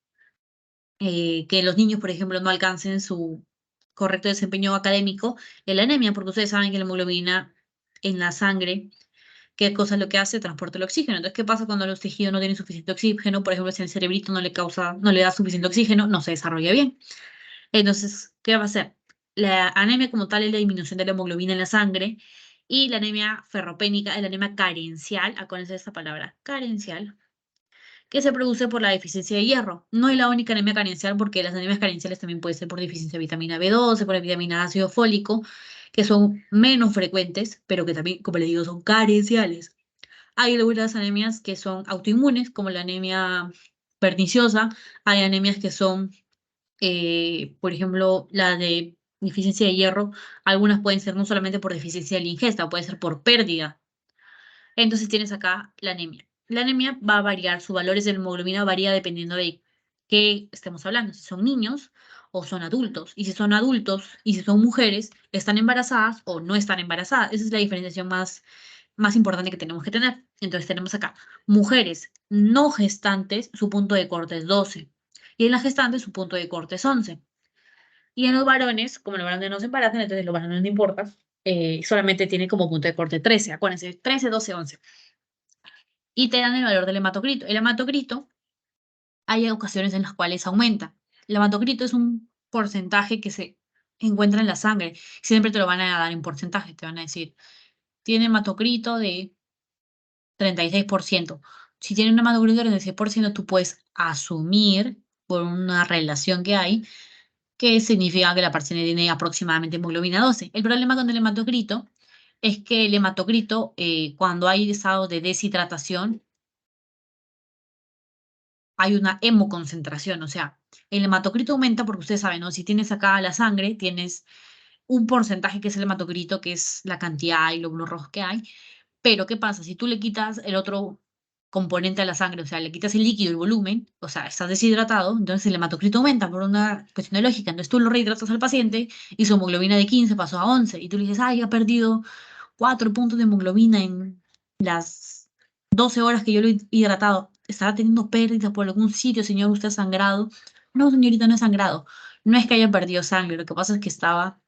que los niños, por ejemplo, no alcancen su correcto desempeño académico es la anemia, porque ustedes saben que la hemoglobina en la sangre, ¿qué cosa es lo que hace? Transporta el oxígeno. Entonces, ¿qué pasa cuando los tejidos no tienen suficiente oxígeno? Por ejemplo, si el cerebrito no le da suficiente oxígeno, no se desarrolla bien. Entonces, ¿qué va a hacer? La anemia como tal es la disminución de la hemoglobina en la sangre y la anemia ferropénica es la anemia carencial, acuérdense de esta palabra, carencial, que se produce por la deficiencia de hierro. No es la única anemia carencial porque las anemias carenciales también pueden ser por deficiencia de vitamina B12, por vitamina ácido fólico, que son menos frecuentes, pero que también, como les digo, son carenciales. Hay algunas anemias que son autoinmunes, como la anemia perniciosa. Hay anemias que son por ejemplo, la de deficiencia de hierro, algunas pueden ser no solamente por deficiencia de la ingesta, puede ser por pérdida. Entonces tienes acá la anemia. La anemia va a variar, sus valores de hemoglobina varía dependiendo de qué estemos hablando, si son niños o son adultos. Y si son adultos y si son mujeres, están embarazadas o no están embarazadas. Esa es la diferenciación más importante que tenemos que tener. Entonces tenemos acá mujeres no gestantes, su punto de corte es 12. Y en las gestantes su punto de corte es 11. Y en los varones, como los varones no se embarazan, entonces los varones no importa, solamente tiene como punto de corte 13, acuérdense, 13, 12, 11. Y te dan el valor del hematocrito. El hematocrito hay ocasiones en las cuales aumenta. El hematocrito es un porcentaje que se encuentra en la sangre. Siempre te lo van a dar en porcentaje, te van a decir, tiene hematocrito de 36%. Si tiene un hematocrito de 36%, tú puedes asumir por una relación que hay, que significa que la persona tiene aproximadamente hemoglobina 12. El problema con el hematocrito es que el hematocrito, cuando hay estado de deshidratación, hay una hemoconcentración, o sea, el hematocrito aumenta porque ustedes saben, ¿no? Si tienes acá la sangre, tienes un porcentaje que es el hematocrito, que es la cantidad y glóbulos rojos que hay, pero ¿qué pasa? Si tú le quitas el otro componente a la sangre, o sea, le quitas el líquido, el volumen, o sea, estás deshidratado, entonces el hematocrito aumenta por una cuestión de lógica. Entonces tú lo rehidratas al paciente y su hemoglobina de 15 pasó a 11 y tú le dices, ay, ha perdido 4 puntos de hemoglobina en las 12 horas que yo lo he hidratado. ¿Estará teniendo pérdidas por algún sitio, señor? ¿Usted ha sangrado? No, señorita, no he sangrado. No es que haya perdido sangre, lo que pasa es que estaba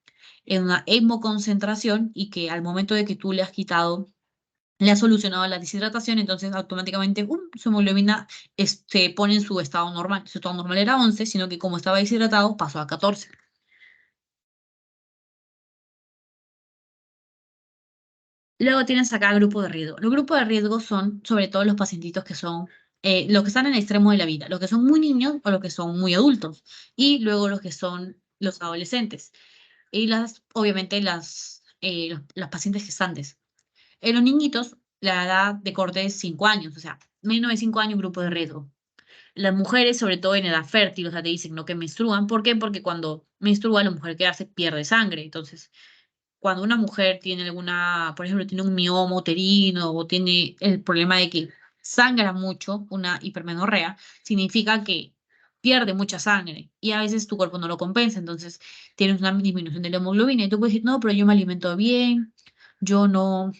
en una hemoconcentración y que al momento de que tú le has quitado, le has solucionado la deshidratación, entonces automáticamente su hemoglobina se pone en su estado normal. Su estado normal era 11, sino que como estaba deshidratado pasó a 14. Luego tienes acá grupo de riesgo. Los grupos de riesgo son sobre todo los pacientitos que son los que están en el extremo de la vida, los que son muy niños o los que son muy adultos, y luego los que son los adolescentes. Y obviamente las pacientes gestantes. En los niñitos, la edad de corte es 5 años, o sea, menos de 5 años, grupo de riesgo. Las mujeres, sobre todo en edad fértil, o sea, te dicen no que menstruan. ¿Por qué? Porque cuando menstrua, la mujer que hace pierde sangre. Entonces, cuando una mujer tiene alguna, por ejemplo, tiene un mioma uterino o tiene el problema de que sangra mucho, una hipermenorrea, significa que pierde mucha sangre y a veces tu cuerpo no lo compensa, entonces tienes una disminución de la hemoglobina y tú puedes decir, no, pero yo me alimento bien, yo no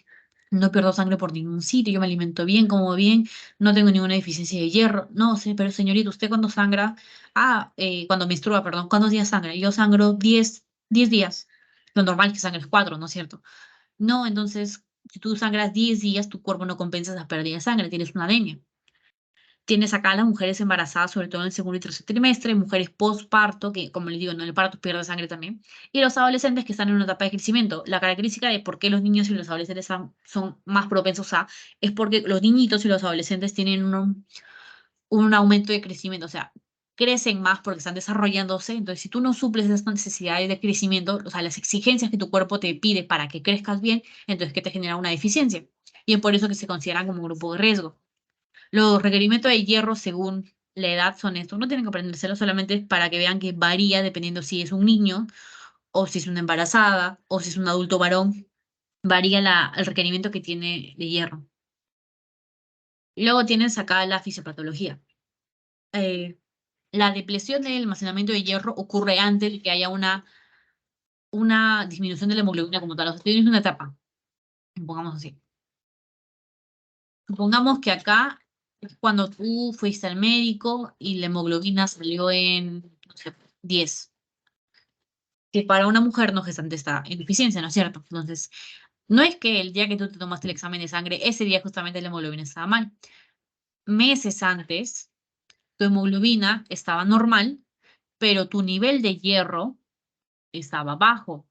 pierdo sangre por ningún sitio, yo me alimento bien, como bien, no tengo ninguna deficiencia de hierro. No sé, pero señorita, ¿usted cuando sangra? Cuando menstrua, perdón, ¿cuántos días sangra? Yo sangro 10 días. Lo normal es que sangres 4, ¿no es cierto? No, entonces, si tú sangras 10 días, tu cuerpo no compensa esa pérdida de sangre, tienes una anemia. Tienes acá a las mujeres embarazadas, sobre todo en el segundo y tercer trimestre, mujeres postparto, que como les digo, en el parto pierde sangre también, y los adolescentes que están en una etapa de crecimiento. La característica de por qué los niños y los adolescentes son más propensos es porque los niñitos y los adolescentes tienen un aumento de crecimiento, o sea, crecen más porque están desarrollándose. Entonces, si tú no suples esas necesidades de crecimiento, o sea, las exigencias que tu cuerpo te pide para que crezcas bien, entonces que te genera una deficiencia. Y es por eso que se consideran como un grupo de riesgo. Los requerimientos de hierro según la edad son estos. No tienen que aprendérselo, solamente para que vean que varía dependiendo si es un niño o si es una embarazada o si es un adulto varón. Varía el requerimiento que tiene de hierro. Y luego tienes acá la fisiopatología. Eh, la depresión del almacenamiento de hierro ocurre antes de que haya una disminución de la hemoglobina como tal. O sea, tienes una etapa, pongamos así. Supongamos que acá es cuando tú fuiste al médico y la hemoglobina salió en, no sé, 10, que para una mujer no gestante está en deficiencia, ¿no es cierto? Entonces, no es que el día que tú te tomaste el examen de sangre, ese día justamente la hemoglobina estaba mal. Meses antes, tu hemoglobina estaba normal, pero tu nivel de hierro estaba bajo.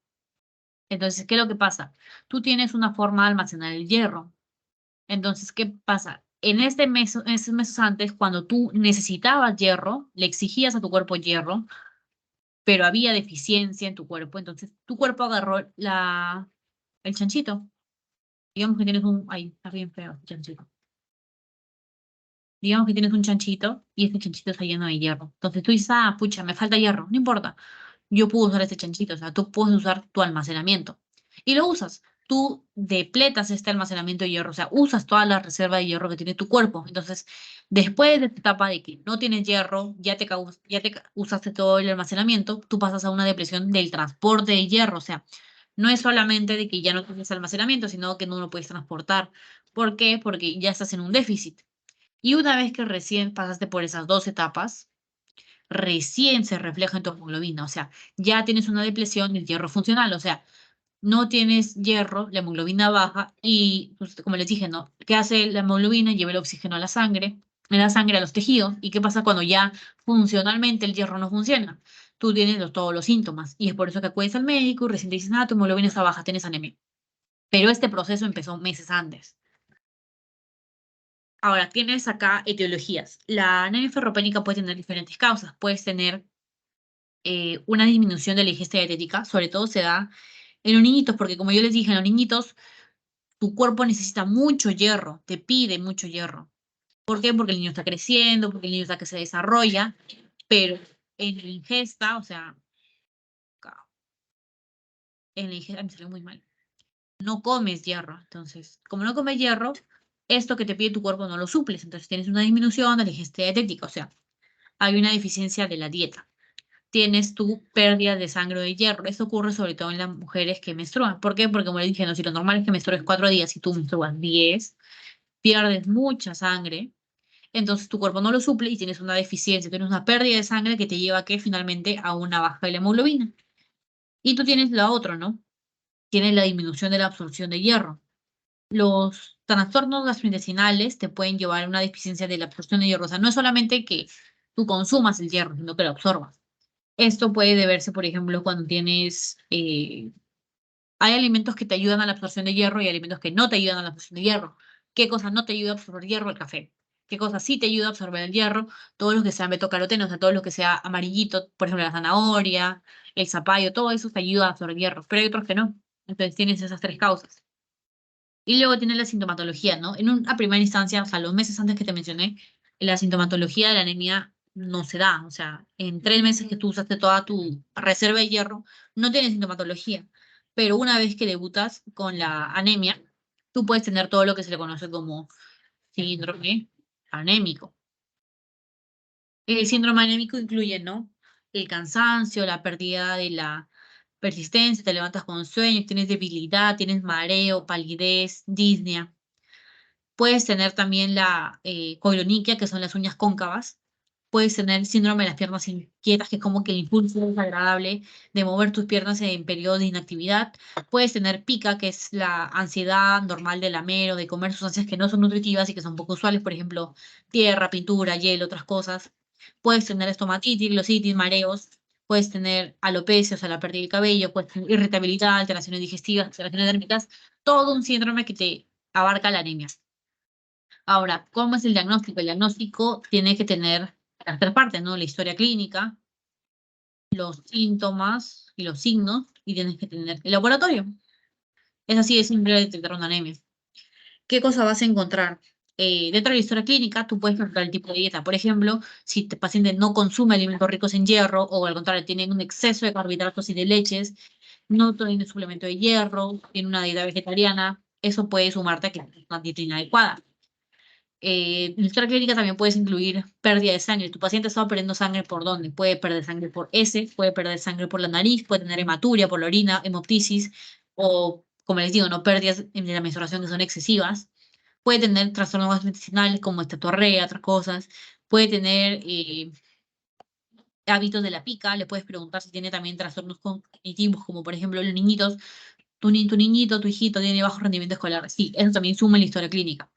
Entonces, ¿qué es lo que pasa? Tú tienes una forma de almacenar el hierro. Entonces, ¿qué pasa? En esos meses antes, cuando tú necesitabas hierro, le exigías a tu cuerpo hierro, pero había deficiencia en tu cuerpo, entonces tu cuerpo agarró el chanchito. Digamos que tienes ahí, está bien feo el chanchito. Digamos que tienes un chanchito y este chanchito está lleno de hierro. Entonces tú dices, pucha, me falta hierro, no importa. Yo puedo usar este chanchito, o sea, tú puedes usar tu almacenamiento. Y lo usas. Tú depletas este almacenamiento de hierro, o sea, usas toda la reserva de hierro que tiene tu cuerpo. Entonces, después de esta etapa de que no tienes hierro, usaste todo el almacenamiento, tú pasas a una depresión del transporte de hierro. O sea, no es solamente de que ya no tienes almacenamiento, sino que no lo puedes transportar. ¿Por qué? Porque ya estás en un déficit. Y una vez que recién pasaste por esas dos etapas, recién se refleja en tu hemoglobina. O sea, ya tienes una depresión del hierro funcional. O sea, no tienes hierro, la hemoglobina baja y, pues, como les dije, ¿no? ¿Qué hace la hemoglobina? Lleva el oxígeno a la sangre le da sangre a los tejidos. ¿Y qué pasa cuando ya funcionalmente el hierro no funciona? Tú tienes todos los síntomas y es por eso que acudes al médico y recién te dicen, ah, tu hemoglobina está baja, tienes anemia. Pero este proceso empezó meses antes. Ahora, tienes acá etiologías. La anemia ferropénica puede tener diferentes causas. Puedes tener una disminución de la ingesta dietética, sobre todo se da en los niñitos, porque como yo les dije, en los niñitos tu cuerpo necesita mucho hierro, te pide mucho hierro. ¿Por qué? Porque el niño está creciendo, porque el niño está que se desarrolla, pero en la ingesta, o sea, en la ingesta, me salió muy mal, no comes hierro. Entonces, como no comes hierro, esto que te pide tu cuerpo no lo suples. Entonces tienes una disminución de la ingesta dietética, o sea, hay una deficiencia de la dieta. Tienes tu pérdida de sangre o de hierro. Esto ocurre sobre todo en las mujeres que menstruan. ¿Por qué? Porque como le dije, no, si lo normal es que menstrues 4 días y tú menstruas 10, pierdes mucha sangre, entonces tu cuerpo no lo suple y tienes una deficiencia, tienes una pérdida de sangre que te lleva a que finalmente a una baja de la hemoglobina. Y tú tienes la otra, ¿no? Tienes la disminución de la absorción de hierro. Los trastornos gastrointestinales te pueden llevar a una deficiencia de la absorción de hierro. O sea, no es solamente que tú consumas el hierro, sino que lo absorbas. Esto puede deberse, por ejemplo, cuando tienes, hay alimentos que te ayudan a la absorción de hierro y alimentos que no te ayudan a la absorción de hierro. ¿Qué cosa no te ayuda a absorber hierro? El café. ¿Qué cosa sí te ayuda a absorber el hierro? Todo lo que sea betacaroteno, o sea, todo lo que sea amarillito, por ejemplo, la zanahoria, el zapallo, todo eso te ayuda a absorber hierro, pero hay otros que no. Entonces tienes esas tres causas. Y luego tiene la sintomatología, ¿no? A primera instancia, o sea, los meses antes que te mencioné, la sintomatología de la anemia no se da. O sea, en 3 meses que tú usaste toda tu reserva de hierro, no tienes sintomatología. Pero una vez que debutas con la anemia, tú puedes tener todo lo que se le conoce como síndrome anémico. El síndrome anémico incluye, ¿no? El cansancio, la pérdida de la persistencia, te levantas con sueño, tienes debilidad, tienes mareo, palidez, disnea. Puedes tener también la coiloniquia, que son las uñas cóncavas. Puedes tener síndrome de las piernas inquietas, que es como que el impulso desagradable de mover tus piernas en periodos de inactividad. Puedes tener pica, que es la ansiedad normal de lamer o de comer sustancias que no son nutritivas y que son poco usuales, por ejemplo, tierra, pintura, hielo, otras cosas. Puedes tener estomatitis, glositis, mareos. Puedes tener alopecia, o sea, la pérdida del cabello. Puedes tener irritabilidad, alteraciones digestivas, alteraciones térmicas. Todo un síndrome que te abarca la anemia. Ahora, ¿cómo es el diagnóstico? El diagnóstico tiene que tener las tres partes, ¿no? La historia clínica, los síntomas y los signos, y tienes que tener el laboratorio. Es así de simple detectar una anemia. ¿Qué cosa vas a encontrar? Dentro de la historia clínica, tú puedes encontrar el tipo de dieta. Por ejemplo, si el paciente no consume alimentos ricos en hierro, o al contrario, tiene un exceso de carbohidratos y de leches, no tiene suplemento de hierro, tiene una dieta vegetariana, eso puede sumarte a que es una dieta inadecuada. En la historia clínica también puedes incluir pérdida de sangre. Tu paciente está perdiendo sangre ¿por dónde? Puede perder sangre por heces, puede perder sangre por la nariz, puede tener hematuria por la orina, hemoptisis, o, como les digo, no pérdidas en la menstruación que son excesivas. Puede tener trastornos gastrointestinales como esteatorrea, otras cosas. Puede tener hábitos de la pica. Le puedes preguntar si tiene también trastornos cognitivos, como por ejemplo los niñitos. Tu niñito, tu hijito tiene bajo rendimiento escolar. Sí, eso también suma en la historia clínica.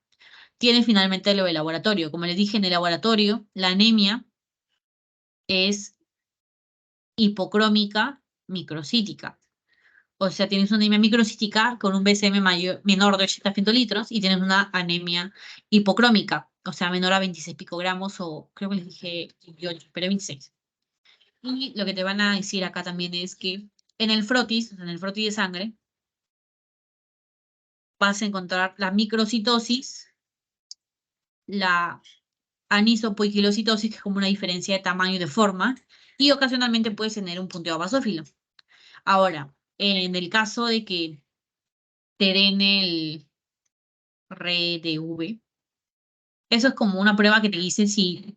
Tiene finalmente lo del laboratorio. Como les dije, en el laboratorio, la anemia es hipocrómica microcítica. O sea, tienes una anemia microcítica con un BCM menor de 80 litros y tienes una anemia hipocrómica, o sea, menor a 26 picogramos, o creo que les dije 28, pero 26. Y lo que te van a decir acá también es que en el frotis, o sea, en el frotis de sangre, vas a encontrar la microcitosis, la anisopoiquilocitosis, que es como una diferencia de tamaño y de forma, y ocasionalmente puedes tener un punteo basófilo. Ahora, en el caso de que te den el RDV, eso es como una prueba que te dice si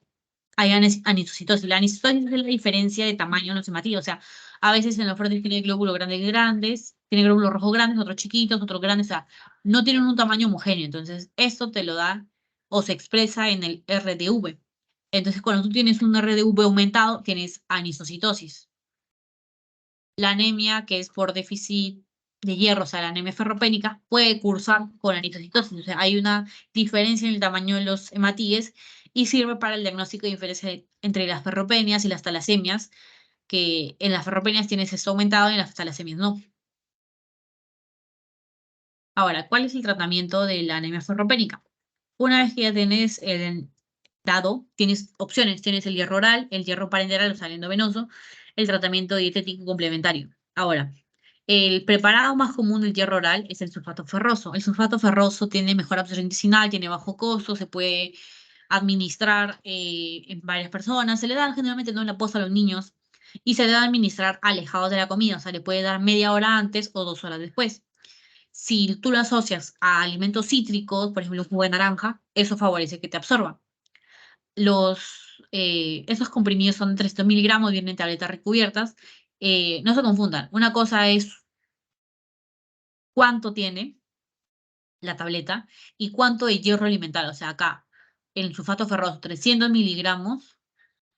hay anisocitosis. La anisocitosis es la diferencia de tamaño en los hematíes. O sea, a veces en los frotis tiene glóbulos grandes grandes, tiene glóbulos rojos grandes, otros chiquitos, otros grandes. O sea, no tienen un tamaño homogéneo. Entonces, esto te lo da o se expresa en el RDV. Entonces, cuando tú tienes un RDV aumentado, tienes anisocitosis. La anemia, que es por déficit de hierro, o sea, la anemia ferropénica, puede cursar con eritrocitosis. O sea, hay una diferencia en el tamaño de los hematíes y sirve para el diagnóstico de diferencia entre las ferropenias y las talasemias, que en las ferropenias tienes esto aumentado y en las talasemias no. Ahora, ¿cuál es el tratamiento de la anemia ferropénica? Una vez que ya tienes el dado, tienes opciones. Tienes el hierro oral, el hierro parenteral, o sea, el endovenoso, el tratamiento dietético complementario. Ahora, el preparado más común del hierro oral es el sulfato ferroso. El sulfato ferroso tiene mejor absorción intestinal, tiene bajo costo, se puede administrar en varias personas. Se le da generalmente no en la posta a los niños y se le da a administrar alejados de la comida, o sea, le puede dar media hora antes o 2 horas después. Si tú lo asocias a alimentos cítricos, por ejemplo, un jugo de naranja, eso favorece que te absorba. Esos comprimidos son 300 miligramos, vienen en tabletas recubiertas. No se confundan. Una cosa es cuánto tiene la tableta y cuánto de hierro alimental. O sea, acá, el sulfato ferroso, 300 miligramos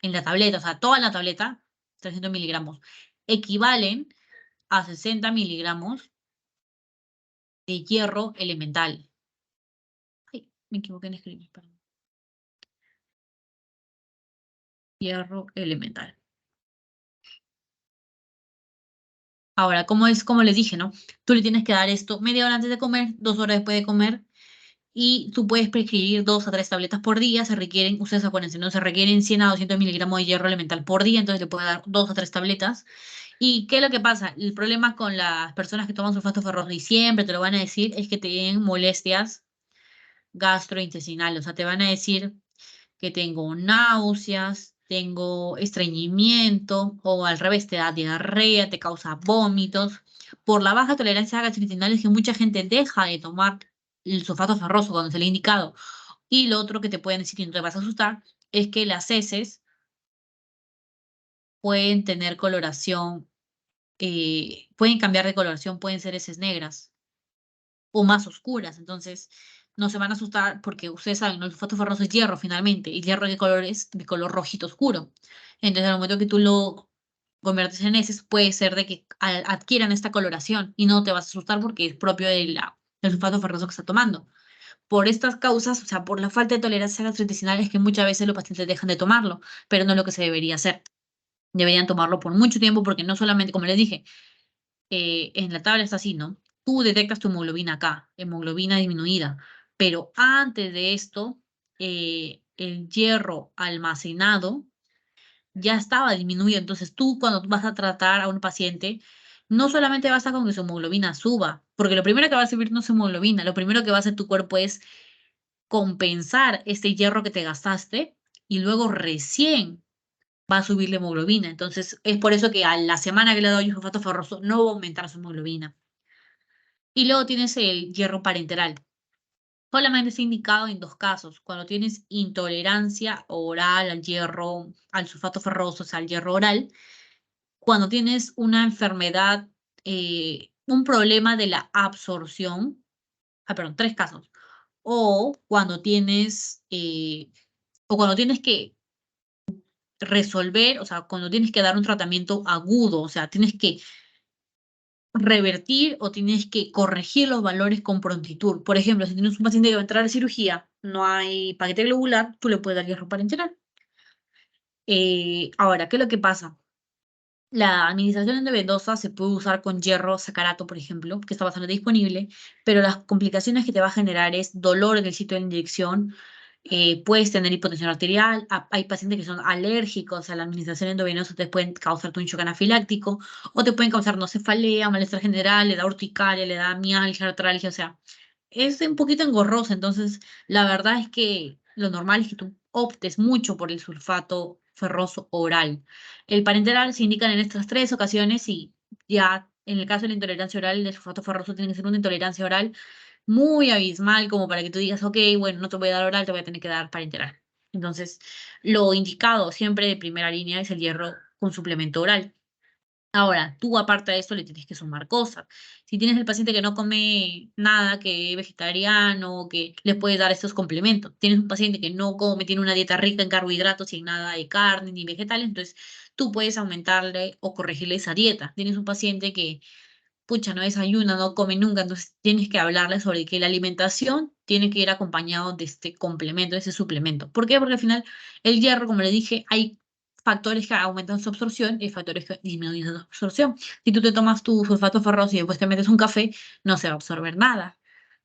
en la tableta, o sea, toda la tableta, 300 miligramos, equivalen a 60 miligramos de hierro elemental. Ay, me equivoqué en escribir, perdón. Hierro elemental. Ahora, como es, como les dije, ¿no? Tú le tienes que dar esto media hora antes de comer, 2 horas después de comer, y tú puedes prescribir 2 a 3 tabletas por día. Se requieren, ustedes acuérdense, ¿no? Se requieren 100 a 200 miligramos de hierro elemental por día, entonces le puedes dar 2 a 3 tabletas. ¿Y qué es lo que pasa? El problema con las personas que toman sulfato ferroso y siempre te lo van a decir es que tienen molestias gastrointestinales, o sea, te van a decir que tengo náuseas, tengo estreñimiento, o al revés, te da diarrea, te causa vómitos. Por la baja tolerancia a gastrointestinal es que mucha gente deja de tomar el sulfato ferroso cuando se le ha indicado. Y lo otro que te pueden decir, y no te vas a asustar, es que las heces pueden tener coloración, pueden cambiar de coloración, pueden ser heces negras o más oscuras. Entonces, no se van a asustar porque ustedes saben, ¿no? El sulfato ferroso es hierro finalmente, y hierro de color es de color rojito oscuro. Entonces, al momento que tú lo conviertes en heces, puede ser de que adquieran esta coloración y no te vas a asustar porque es propio del sulfato ferroso que está tomando. Por estas causas, o sea, por la falta de tolerancia gastrointestinal, es que muchas veces los pacientes dejan de tomarlo, pero no es lo que se debería hacer. Deberían tomarlo por mucho tiempo porque no solamente, como les dije, en la tabla está así, ¿no? Tú detectas tu hemoglobina acá, hemoglobina disminuida, pero antes de esto, el hierro almacenado ya estaba disminuido. Entonces tú cuando vas a tratar a un paciente, no solamente basta con que su hemoglobina suba, porque lo primero que va a subir no es su hemoglobina, lo primero que va a hacer tu cuerpo es compensar este hierro que te gastaste y luego recién va a subir la hemoglobina. Entonces es por eso que a la semana que le doy sulfato ferroso no va a aumentar su hemoglobina. Y luego tienes el hierro parenteral. Solamente está indicado en 2 casos, cuando tienes intolerancia oral al hierro, al sulfato ferroso, o sea, al hierro oral, cuando tienes una enfermedad, un problema de la absorción, perdón, 3 casos, o cuando tienes, que resolver, o sea, cuando tienes que dar un tratamiento agudo, o sea, tienes que revertir o tienes que corregir los valores con prontitud. Por ejemplo, si tienes un paciente que va a entrar a cirugía, no hay paquete globular, tú le puedes dar hierro parenteral. Ahora, ¿qué es lo que pasa? La administración endovenosa se puede usar con hierro sacarato, por ejemplo, que está bastante disponible, pero las complicaciones que te va a generar es dolor en el sitio de la inyección, puedes tener hipotensión arterial, hay pacientes que son alérgicos a la administración endovenosa, te pueden causar un shock anafiláctico, o te pueden causar no cefalea, malestar general, le da urticaria, le da mialgia, artralgia, o sea, es un poquito engorroso. Entonces la verdad es que lo normal es que tú optes mucho por el sulfato ferroso oral. El parenteral se indican en estas 3 ocasiones y ya en el caso de la intolerancia oral, el sulfato ferroso tiene que ser una intolerancia oral muy abismal como para que tú digas, ok, bueno, no te voy a dar oral, te voy a tener que dar parenteral. Entonces, lo indicado siempre de primera línea es el hierro con suplemento oral. Ahora, tú aparte de esto le tienes que sumar cosas. Si tienes el paciente que no come nada, que es vegetariano, que le puedes dar estos complementos. Tienes un paciente que no come, tiene una dieta rica en carbohidratos, sin nada de carne ni vegetales, entonces tú puedes aumentarle o corregirle esa dieta. Tienes un paciente que pucha, no desayuna, no come nunca, entonces tienes que hablarle sobre que la alimentación tiene que ir acompañado de este complemento, de ese suplemento. ¿Por qué? Porque al final el hierro, como le dije, hay factores que aumentan su absorción y factores que disminuyen su absorción. Si tú te tomas tu sulfato ferroso y después te metes un café, no se va a absorber nada.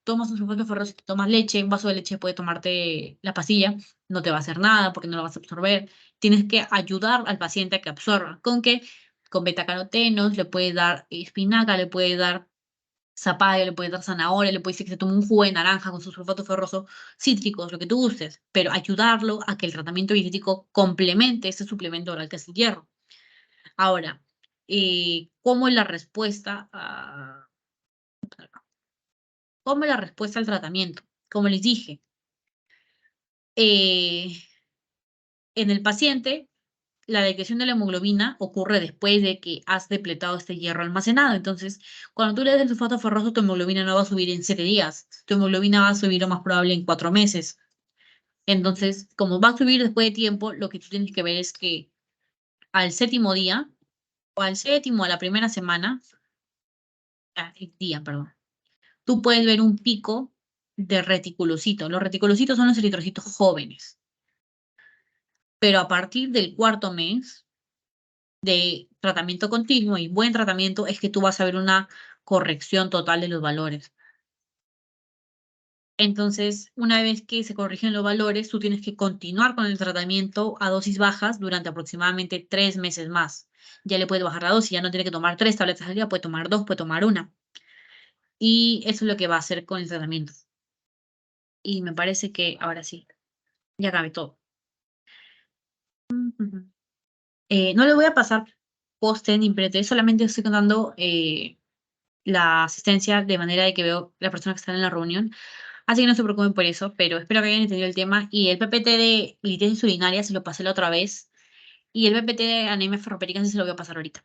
Tomas un sulfato ferroso, te tomas leche, un vaso de leche puede tomarte la pastilla, no te va a hacer nada porque no lo vas a absorber. Tienes que ayudar al paciente a que absorba. ¿Con qué? Con betacarotenos, le puede dar espinaca, le puede dar zapallo, le puede dar zanahoria, le puede decir que se tome un jugo de naranja con su sulfato ferroso, cítricos, lo que tú gustes, pero ayudarlo a que el tratamiento dietético complemente ese suplemento oral que es el hierro. Ahora, ¿cómo es la respuesta cómo es la respuesta al tratamiento? Como les dije, eh, en el paciente la detección de la hemoglobina ocurre después de que has depletado este hierro almacenado. Entonces, cuando tú le des el sulfato ferroso, tu hemoglobina no va a subir en 7 días. Tu hemoglobina va a subir lo más probable en 4 meses. Entonces, como va a subir después de tiempo, lo que tú tienes que ver es que al séptimo día, o al séptimo, a la primera semana, día, perdón, tú puedes ver un pico de reticulocitos. Los reticulocitos son los eritrocitos jóvenes. Pero a partir del cuarto mes, de tratamiento continuo y buen tratamiento es que tú vas a ver una corrección total de los valores. Entonces, una vez que se corrigen los valores, tú tienes que continuar con el tratamiento a dosis bajas durante aproximadamente 3 meses más. Ya le puedes bajar la dosis, ya no tiene que tomar 3 tabletas al día, puede tomar dos, puede tomar una. Y eso es lo que va a hacer con el tratamiento. Y me parece que ahora sí, ya acabé todo. Ujú. No le voy a pasar post ni pre, solamente estoy contando la asistencia de manera de que veo la persona que está en la reunión. Así que no se preocupen por eso, pero espero que hayan entendido el tema. Y el PPT de litiasis urinaria se lo pasé la otra vez. Y el PPT de anemia ferropénica sí se lo voy a pasar ahorita.